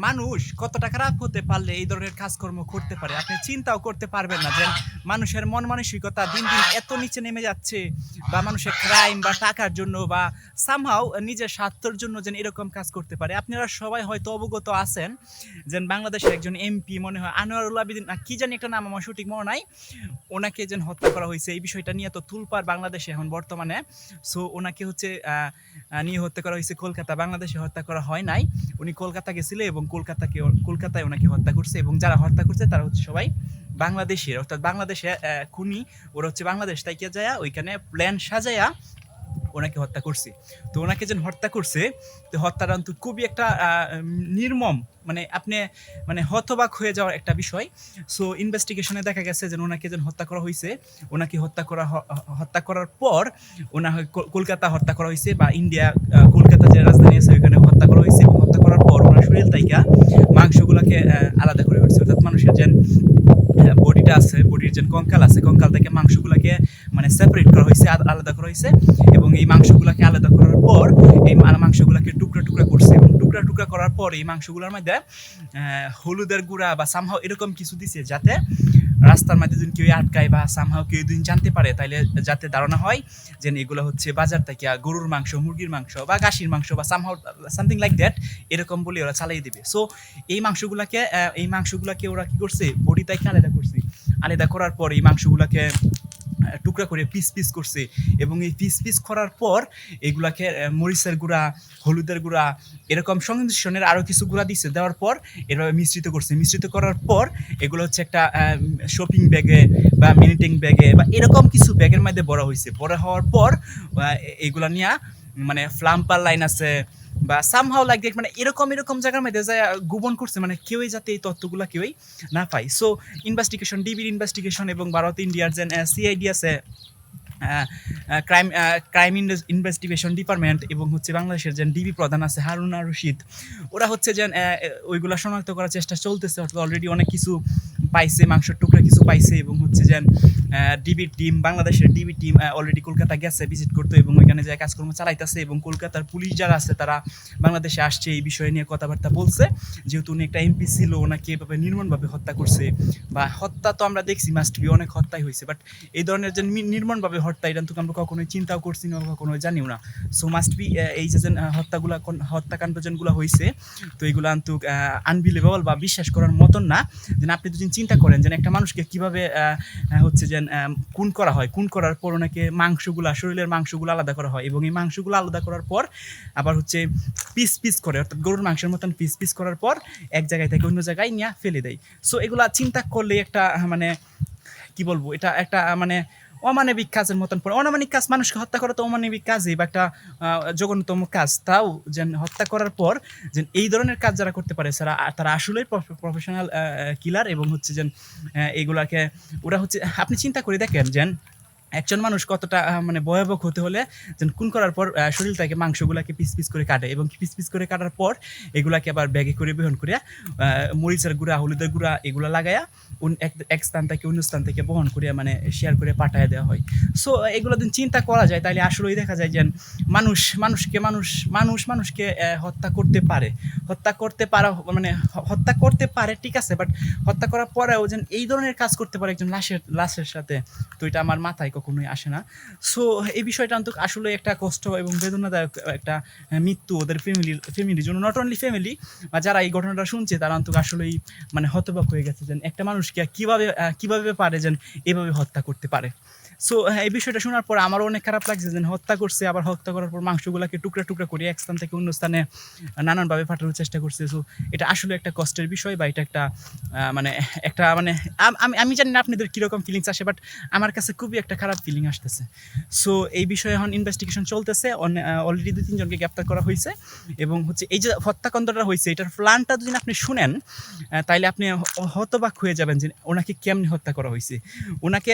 মানুষ কতটা খারাপ হতে পারলে এই ধরনের কাজকর্ম করতে পারে আপনি চিন্তাও করতে পারবেন না যে মানুষের মন মানসিকতা দিন দিন এত নিচে নেমে যাচ্ছে বা মানুষের ক্রাইম বা টাকার জন্য বা সামহাও নিজের স্বার্থের জন্য যেন এরকম কাজ করতে পারে। আপনারা সবাই হয়তো অবগত আছেন যে বাংলাদেশের একজন এমপি মনে হয় আনোয়ারুল আবিদিন না কি জানি একটা নাম আমার সঠিক মনে নাই, ওনাকে যেন হত্যা করা হয়েছে। এই বিষয়টা নিয়ে তো তুলপাড় বাংলাদেশে এখন বর্তমানে। সো ওনাকে হচ্ছে নিয়ে হত্যা করা হয়েছে কলকাতা, বাংলাদেশে হত্যা করা হয় নাই। উনি কলকাতা গেছিল এবং কলকাতায় ওনাকে হত্যা করছে এবং যারা হত্যা করছে তারা হচ্ছে সবাই বাংলাদেশের, অর্থাৎ বাংলাদেশে খুনি ওরা হচ্ছে বাংলাদেশ তাইকে যায় ওইখানে প্ল্যান সাজায়া ওনাকে হত্যা করছে। তো ওনাকে যেন হত্যা করছে, তো হত্যাটা কিন্তু খুবই একটা নির্মম, মানে আপনি মানে হতবাক হয়ে যাওয়ার একটা বিষয়। সো ইনভেস্টিগেশনে দেখা গেছে যে ওনাকে যেন হত্যা করা হয়েছে, ওনাকে হত্যা করার পর ওনা কলকাতা হত্যা করা হয়েছে বা ইন্ডিয়া কলকাতা যে রাজধানী আছে ওইখানে হত্যা করা হয়েছে এবং হত্যা করার পর ওনার শরীর তাইকা মাংসগুলোকে আলাদা করে ফেলছে, অর্থাৎ মানুষের যেন বডিটা আছে, বডির যে কঙ্কাল আছে কঙ্কাল থেকে মাংসগুলোকে মানে সেপারেট করা হয়েছে, আলাদা করা হয়েছে এবং এই মাংসগুলোকে আলাদা করার পর এই মাংসগুলোকে টুকরা টুকরা করছে এবং টুকরা টুকরা করার পর এই মাংসগুলোর মধ্যে হলুদের গুঁড়া বা সামহাও এরকম কিছু দিছে যাতে রাস্তার মধ্যে যদি কেউ আটকায় বা সামহাও কেউ যদি জানতে পারে তাহলে যাতে ধারণা হয় যে এগুলো হচ্ছে বাজার থেকে গরুর মাংস, মুরগির মাংস বা গাসির মাংস বা সামহাও সামথিং লাইক দ্যাট, এরকম বলে ওরা চালিয়ে দিবে। সো এই মাংসগুলাকে ওরা কি করছে, বডি থেকে আলাদা করছে, আলাদা করার পর এই মাংসগুলাকে টুকরা করে পিস পিস করছে এবং এই পিস পিস করার পর এগুলাকে মরিচের গুঁড়া, হলুদের গুঁড়া এরকম সংমিশ্রণের আরও কিছু গুঁড়া দিচ্ছে, দেওয়ার পর এভাবে মিশ্রিত করছে। মিশ্রিত করার পর এগুলো হচ্ছে একটা শপিং ব্যাগে বা মিনিটিং ব্যাগে বা এরকম কিছু ব্যাগের মধ্যে বড় হয়েছে। বড় হওয়ার পর এগুলা নিয়ে মানে ফ্লাম্পার লাইন আছে বা সামহাও লাইক দ্যাট, মানে এরকম এরকম জায়গার মধ্যে যায় গোপন করছে, মানে কেউই যাতে এই তথ্যগুলো কেউই না পায়। সো ইনভেস্টিগেশন, ডিবির ইনভেস্টিগেশন এবং ভারত ইন্ডিয়ার যে সিআইডি আছে ক্রাইম ইনভেস্টিগেশন ডিপার্টমেন্ট এবং হচ্ছে বাংলাদেশের যে ডিবি প্রধান আছে হারুনা রশিদ, ওরা হচ্ছে যে ওইগুলা শনাক্ত করার চেষ্টা চলতেছে, অর্থাৎ অলরেডি অনেক কিছু পাইছে, মাংসের টুকরা কিছু পাইছে এবং হচ্ছে যে ডিবির টিম, বাংলাদেশের ডিবি টিম অলরেডি কলকাতা গেছে ভিজিট করতে এবং ওইখানে যে কাজকর্ম চালাইতেছে এবং কলকাতার পুলিশ যারা আছে তারা বাংলাদেশে আসছে এই বিষয় নিয়ে কথাবার্তা বলছে, যেহেতু উনি একটা এমপি ছিল ওনাকে এভাবে নির্মমভাবে হত্যা করছে বা হত্যা তো আমরা দেখছি মাস্ট বি অনেক হত্যাই হয়েছে, বাট এই ধরনের যে নির্মমভাবে হত্যা এটা তো আমরা কখনোই চিন্তাও করছি না, কখনোই জানিও না। সো মাস্ট বি এই যে হত্যাকাণ্ড যেগুলো হয়েছে তো এইগুলো কিন্তু আনবিলিভেবল বা বিশ্বাস করার মতন না। যেন আপনি যদি চিন্তা করেন যে একটা মানুষকে কীভাবে হচ্ছে যে খুন করা হয়, খুন করার পর ওনাকে শরীরের মাংসগুলো আলাদা করা হয় এবং এই মাংসগুলো আলাদা করার পর আবার হচ্ছে পিস পিস করে, অর্থাৎ গরুর মাংসের মতন পিস পিস করার পর এক জায়গায় থেকে অন্য জায়গায় নিয়ে ফেলে দেয়। সো এগুলা চিন্তা করলে একটা মানে কি বলবো, এটা একটা মানে অমানবিক কাজের মতন পড়ে। অনামানিক কাজ, মানুষকে হত্যা করা তো অমানবিক কাজই বা একটা জঘন্যতম কাজ, তাও যেন হত্যা করার পর যেন এই ধরনের কাজ যারা করতে পারে তারা আসলেই প্রফেশনাল কিলার এবং হচ্ছে যেন এইগুলাকে ওরা হচ্ছে আপনি চিন্তা করে দেখেন যেন একজন মানুষ কতটা মানে ভয়াবহ হতে হলে যেন খুন করার পর শরীর থেকে মাংসগুলাকে পিস পিস করে কাটে এবং পিস পিস করে কাটার পর এগুলাকে আবার ব্যাগে করে বহন করিয়া মরিচের গুঁড়া, হলুদের গুঁড়া এগুলো লাগাইয়া এক স্থান থেকে অন্য স্থান থেকে বহন করিয়া মানে শেয়ার করে পাঠায় দেওয়া হয়। সো এগুলো দিন চিন্তা করা যায় তাইলে আসলেই দেখা যায় যে মানুষকে হত্যা করতে পারে, মানে হত্যা করতে পারে ঠিক আছে, বাট হত্যা করার পরেও যেন এই ধরনের কাজ করতে পারে একজন লাশের সাথে, তো এটা আমার মাথায় কখনোই আসে না। সো এই বিষয়টা কিন্তু আসলে একটা কষ্ট এবং বেদনাদায়ক একটা মৃত্যু ওদের ফ্যামিলির জন্য, নট অনলি ফ্যামিলি বা যারা এই ঘটনাটা শুনছে তারা কিন্তু আসলেই মানে হতবাক হয়ে গেছে যেন একটা মানুষকে কিভাবে পারে যেন এভাবে হত্যা করতে পারে। সো এই বিষয়টা শোনার পর আমারও অনেক খারাপ লাগছে যে হত্যা করছে, আবার হত্যা করার পর মাংসগুলোকে টুকরা টুকরা করে এক স্থান থেকে অন্য স্থানে নানানভাবে পাঠানোর চেষ্টা করছে। সো এটা আসলে একটা কষ্টের বিষয় বা এটা মানে আমি জানি না আপনাদের কীরকম ফিলিংস আসে, বাট আমার কাছে খুবই একটা খারাপ ফিলিং আসতেছে। সো এই বিষয়ে এখন ইনভেস্টিগেশন চলতেছে, অলরেডি 2-3 জনকে গ্রেপ্তার করা হয়েছে এবং হচ্ছে এই যে হত্যাকাণ্ডটা হয়েছে এটার প্ল্যানটা যদি আপনি শুনেন তাইলে আপনি হতবাক হয়ে যাবেন যে ওনাকে কেমনি হত্যা করা হয়েছে। ওনাকে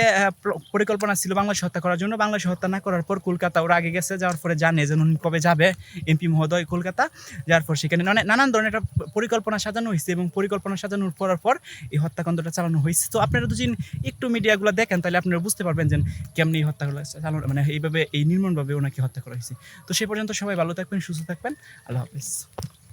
পরিকল্পনা ছিল বাংলাদেশ হত্যা করার জন্য, বাংলাদেশ হত্যা না করার পর কলকাতা ওরা আগে গেছে, যাওয়ার পরে জানে যে উনি কবে যাবে এমপি মহোদয় কলকাতা, যাওয়ার পর সেখানে নানান ধরনের একটা পরিকল্পনা সাজানো হয়েছে এবং পরিকল্পনা সাজানোর পর এই হত্যাকাণ্ডটা চালানো হয়েছে। তো আপনারা যদি একটু মিডিয়াগুলো দেখেন তাহলে আপনারা বুঝতে পারবেন যে কেমনি হত্যাগুলো চালানো, মানে এইভাবে এই নির্মমভাবে ওনাকে হত্যা করা হয়েছে। তো সেই পর্যন্ত সবাই ভালো থাকবেন, সুস্থ থাকবেন, আল্লাহ হাফিজ।